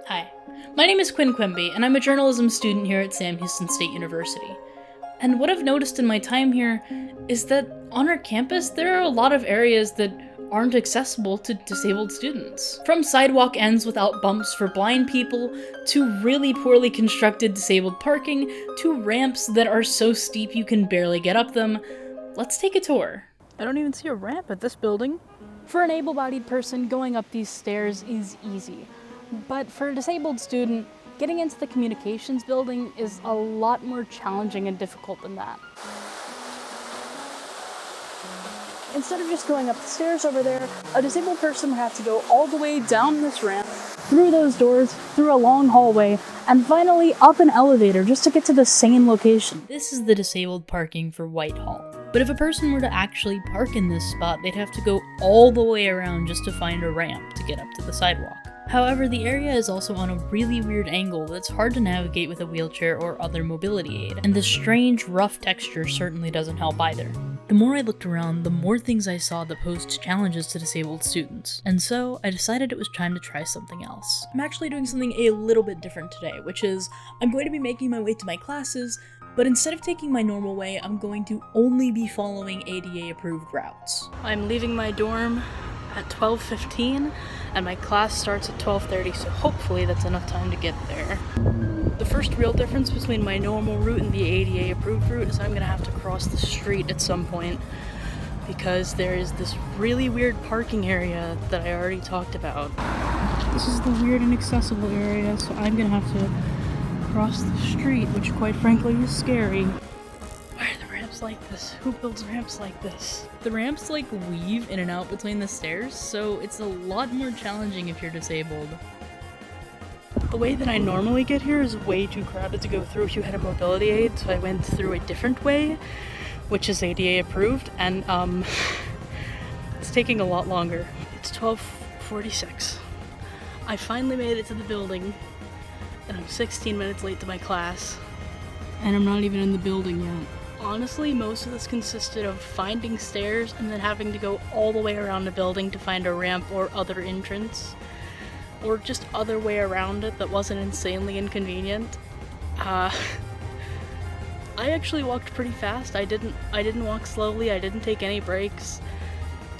Hi, my name is Quimby, and I'm a journalism student here at Sam Houston State University. And what I've noticed in my time here is that on our campus, there are a lot of areas that aren't accessible to disabled students. From sidewalk ends without bumps for blind people, to really poorly constructed disabled parking, to ramps that are so steep you can barely get up them. Let's take a tour. I don't even see a ramp at this building. For an able-bodied person, going up these stairs is easy. But for a disabled student, getting into the communications building is a lot more challenging and difficult than that. Instead of just going up the stairs over there, a disabled person would have to go all the way down this ramp, through those doors, through a long hallway, and finally up an elevator just to get to the same location. This is the disabled parking for Whitehall. But if a person were to actually park in this spot, they'd have to go all the way around just to find a ramp to get up to the sidewalk. However, the area is also on a really weird angle that's hard to navigate with a wheelchair or other mobility aid, and the strange, rough texture certainly doesn't help either. The more I looked around, the more things I saw that posed challenges to disabled students, and so I decided it was time to try something else. I'm actually doing something a little bit different today, which is I'm going to be making my way to my classes, but instead of taking my normal way, I'm going to only be following ADA-approved routes. I'm leaving my dorm at 12:15, and my class starts at 12:30, so hopefully that's enough time to get there. The first real difference between my normal route and the ADA-approved route is I'm gonna have to cross the street at some point, because there is this really weird parking area that I already talked about. This is the weird and accessible area, so I'm gonna have to cross the street, which quite frankly is scary. Why are the ramps like this? Who builds ramps like this? The ramps like weave in and out between the stairs, so it's a lot more challenging if you're disabled. The way that I normally get here is way too crowded to go through if you had a mobility aid, so I went through a different way, which is ADA approved, and it's taking a lot longer. It's 12:46. I finally made it to the building, and I'm 16 minutes late to my class, and I'm not even in the building yet. Honestly, most of this consisted of finding stairs and then having to go all the way around the building to find a ramp or other entrance, or just other way around it that wasn't insanely inconvenient. I actually walked pretty fast. I didn't walk slowly, I didn't take any breaks.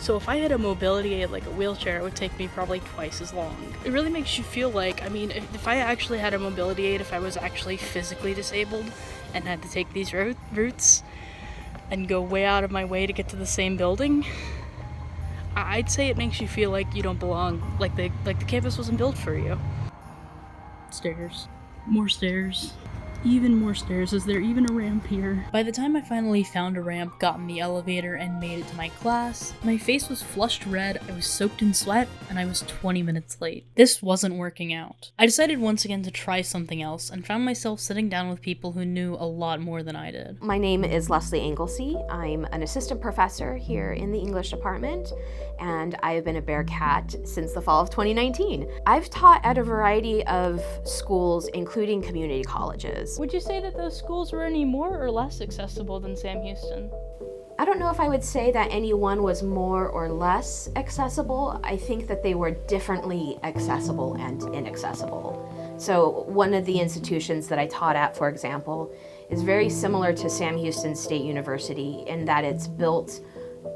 So if I had a mobility aid like a wheelchair, it would take me probably twice as long. It really makes you feel like, I mean, if I actually had a mobility aid, if I was actually physically disabled and had to take these routes and go way out of my way to get to the same building, I'd say it makes you feel like you don't belong, like the campus wasn't built for you. Stairs. More stairs. Even more stairs. Is there even a ramp here? By the time I finally found a ramp, got in the elevator, and made it to my class, my face was flushed red, I was soaked in sweat, and I was 20 minutes late. This wasn't working out. I decided once again to try something else, and found myself sitting down with people who knew a lot more than I did. My name is Leslie Anglesey. I'm an assistant professor here in the English department, and I've been a Bearcat since the fall of 2019. I've taught at a variety of schools, including community colleges. Would you say that those schools were any more or less accessible than Sam Houston? I don't know if I would say that any one was more or less accessible. I think that they were differently accessible and inaccessible. So one of the institutions that I taught at, for example, is very similar to Sam Houston State University in that it's built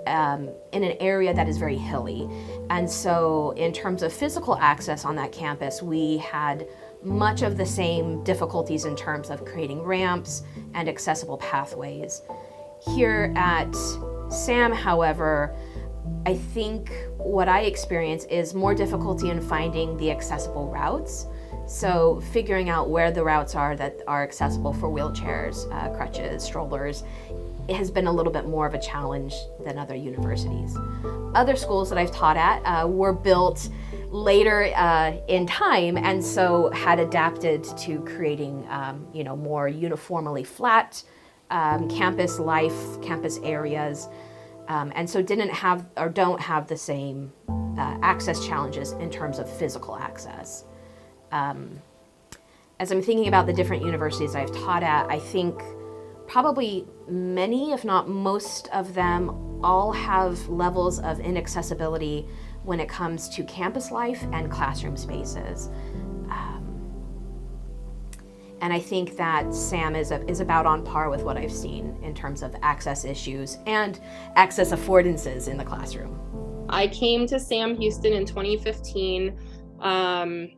in an area that is very hilly. And so in terms of physical access on that campus, we had much of the same difficulties in terms of creating ramps and accessible pathways. Here at Sam, however, I think what I experience is more difficulty in finding the accessible routes. So figuring out where the routes are that are accessible for wheelchairs, crutches, strollers, it has been a little bit more of a challenge than other universities. Other schools that I've taught at were built later in time, and so had adapted to creating more uniformly flat campus life, campus areas, and so didn't have or don't have the same access challenges in terms of physical access. As I'm thinking about the different universities I've taught at, I think probably many, if not most of them, all have levels of inaccessibility when it comes to campus life and classroom spaces. And I think that Sam is about on par with what I've seen in terms of access issues and access affordances in the classroom. I came to Sam Houston in 2015 from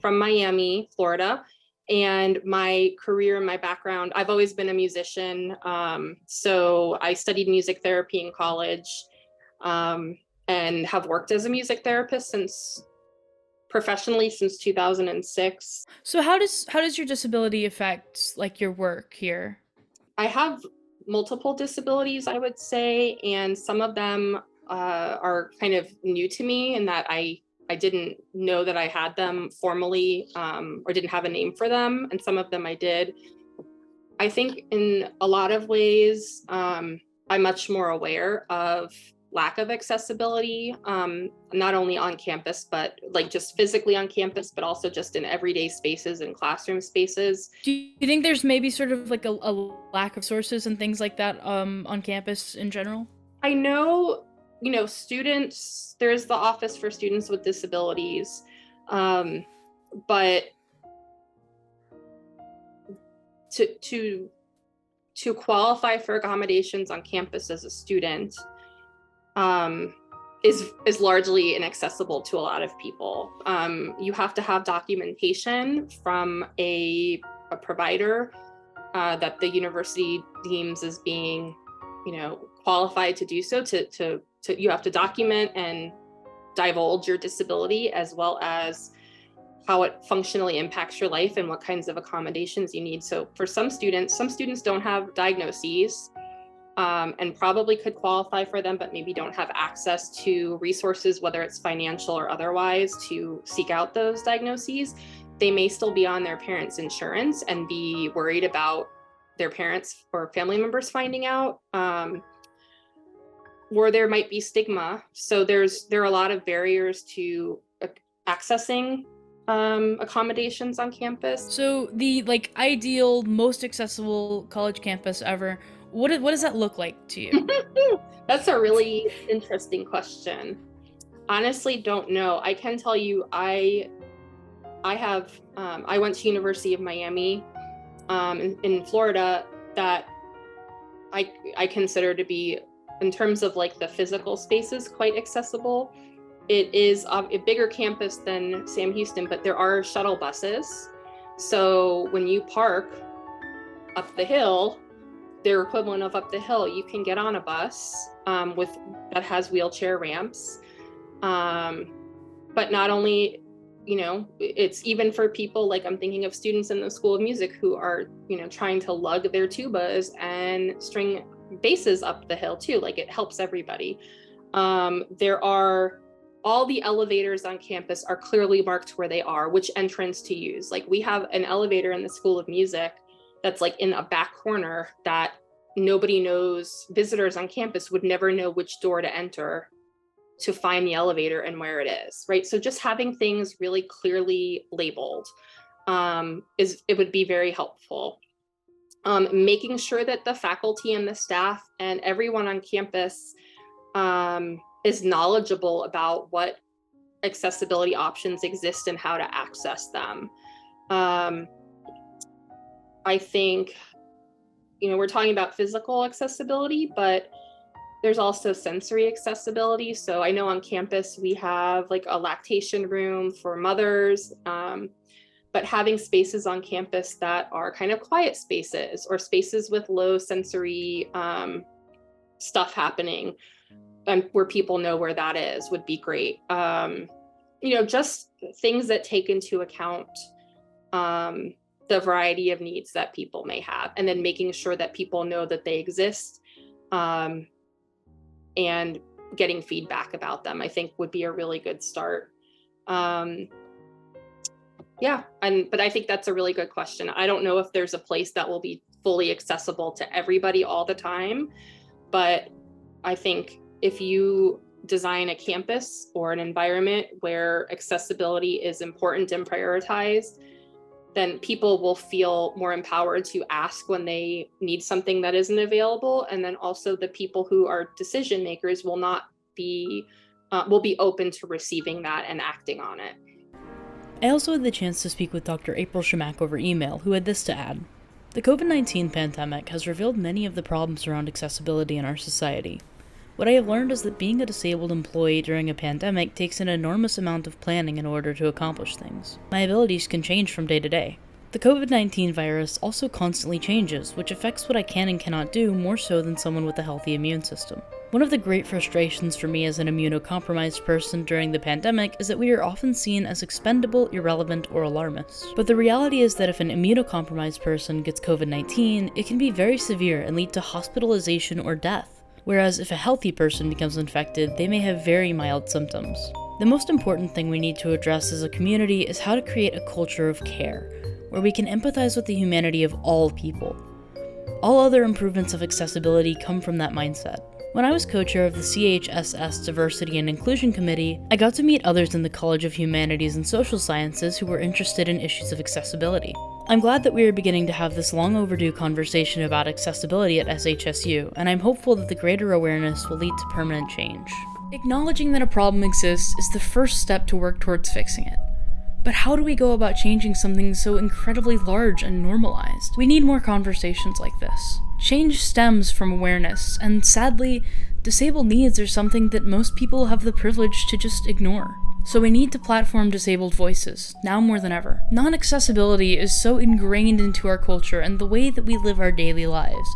Miami, Florida. And my career and my background, I've always been a musician. So I studied music therapy in college and have worked as a music therapist professionally since 2006. So how does your disability affect like your work here? I have multiple disabilities, I would say, and some of them are kind of new to me in that I didn't know that I had them formally or didn't have a name for them, and some of them I did. I think in a lot of ways, I'm much more aware of lack of accessibility, not only on campus, but like just physically on campus, but also just in everyday spaces and classroom spaces. Do you think there's maybe sort of like a lack of sources and things like that on campus in general? I know, students, there's the Office for Students with Disabilities, but to qualify for accommodations on campus as a student is largely inaccessible to a lot of people. You have to have documentation from a provider that the university deems as being, qualified to do so. To you have to document and divulge your disability, as well as how it functionally impacts your life and what kinds of accommodations you need. So for some students don't have diagnoses and probably could qualify for them, but maybe don't have access to resources, whether it's financial or otherwise, to seek out those diagnoses. They may still be on their parents' insurance and be worried about their parents or family members finding out, or there might be stigma. So there are a lot of barriers to accessing accommodations on campus. So the like ideal, most accessible college campus ever, what does that look like to you? That's a really interesting question. Honestly, don't know. I can tell you, I went to University of Miami in Florida, that I consider to be, in terms of like the physical spaces, quite accessible. It is a bigger campus than Sam Houston, but there are shuttle buses. So when you park up the hill, their equivalent of up the hill, you can get on a bus that has wheelchair ramps. But not only, it's even for people like, I'm thinking of students in the School of Music who are, trying to lug their tubas and string basses up the hill too. Like, it helps everybody. There are all the elevators on campus are clearly marked where they are, which entrance to use. Like, we have an elevator in the School of Music that's like in a back corner that nobody knows. Visitors on campus would never know which door to enter to find the elevator and where it is, right? So just having things really clearly labeled it would be very helpful. Making sure that the faculty and the staff and everyone on campus is knowledgeable about what accessibility options exist and how to access them. I think, we're talking about physical accessibility, but there's also sensory accessibility. So I know on campus we have like a lactation room for mothers, but having spaces on campus that are kind of quiet spaces, or spaces with low sensory stuff happening, and where people know where that is, would be great. Just things that take into account the variety of needs that people may have, and then making sure that people know that they exist, and getting feedback about them, I think would be a really good start. But I think that's a really good question. I don't know if there's a place that will be fully accessible to everybody all the time, but I think if you design a campus or an environment where accessibility is important and prioritized, then people will feel more empowered to ask when they need something that isn't available. And then also the people who are decision makers will not be open to receiving that and acting on it. I also had the chance to speak with Dr. April Shamack over email, who had this to add. The COVID-19 pandemic has revealed many of the problems around accessibility in our society. What I have learned is that being a disabled employee during a pandemic takes an enormous amount of planning in order to accomplish things. My abilities can change from day to day. The COVID-19 virus also constantly changes, which affects what I can and cannot do more so than someone with a healthy immune system. One of the great frustrations for me as an immunocompromised person during the pandemic is that we are often seen as expendable, irrelevant, or alarmist. But the reality is that if an immunocompromised person gets COVID-19, it can be very severe and lead to hospitalization or death. Whereas if a healthy person becomes infected, they may have very mild symptoms. The most important thing we need to address as a community is how to create a culture of care, where we can empathize with the humanity of all people. All other improvements of accessibility come from that mindset. When I was co-chair of the CHSS Diversity and Inclusion Committee, I got to meet others in the College of Humanities and Social Sciences who were interested in issues of accessibility. I'm glad that we are beginning to have this long overdue conversation about accessibility at SHSU, and I'm hopeful that the greater awareness will lead to permanent change. Acknowledging that a problem exists is the first step to work towards fixing it. But how do we go about changing something so incredibly large and normalized? We need more conversations like this. Change stems from awareness, and sadly, disabled needs are something that most people have the privilege to just ignore. So we need to platform disabled voices, now more than ever. Non-accessibility is so ingrained into our culture and the way that we live our daily lives,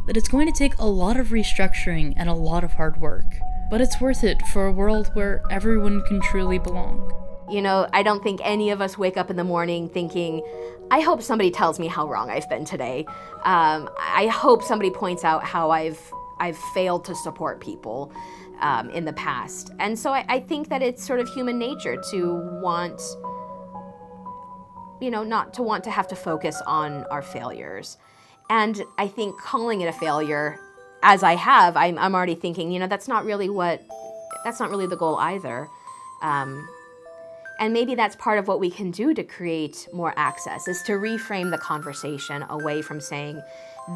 that it's going to take a lot of restructuring and a lot of hard work. But it's worth it for a world where everyone can truly belong. You know, I don't think any of us wake up in the morning thinking, I hope somebody tells me how wrong I've been today. I hope somebody points out how I've failed to support people in the past. And so I think that it's sort of human nature to want, not to want to have to focus on our failures. And I think calling it a failure, as I have, I'm already thinking, that's not really the goal either. And maybe that's part of what we can do to create more access, is to reframe the conversation away from saying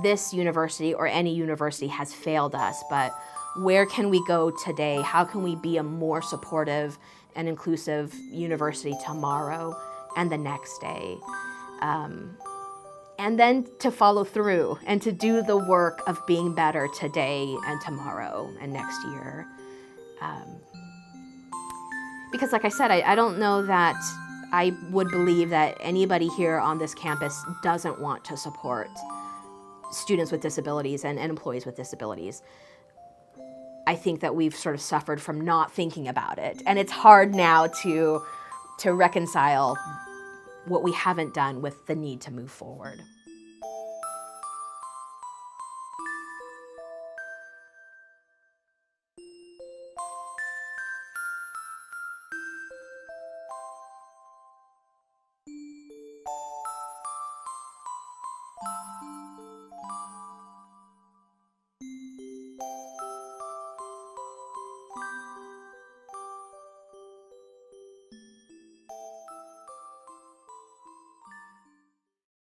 this university or any university has failed us, but where can we go today? How can we be a more supportive and inclusive university tomorrow and the next day? And then to follow through and to do the work of being better today and tomorrow and next year. Because like I said, I don't know that I would believe that anybody here on this campus doesn't want to support students with disabilities and employees with disabilities. I think that we've sort of suffered from not thinking about it. And it's hard now to reconcile what we haven't done with the need to move forward.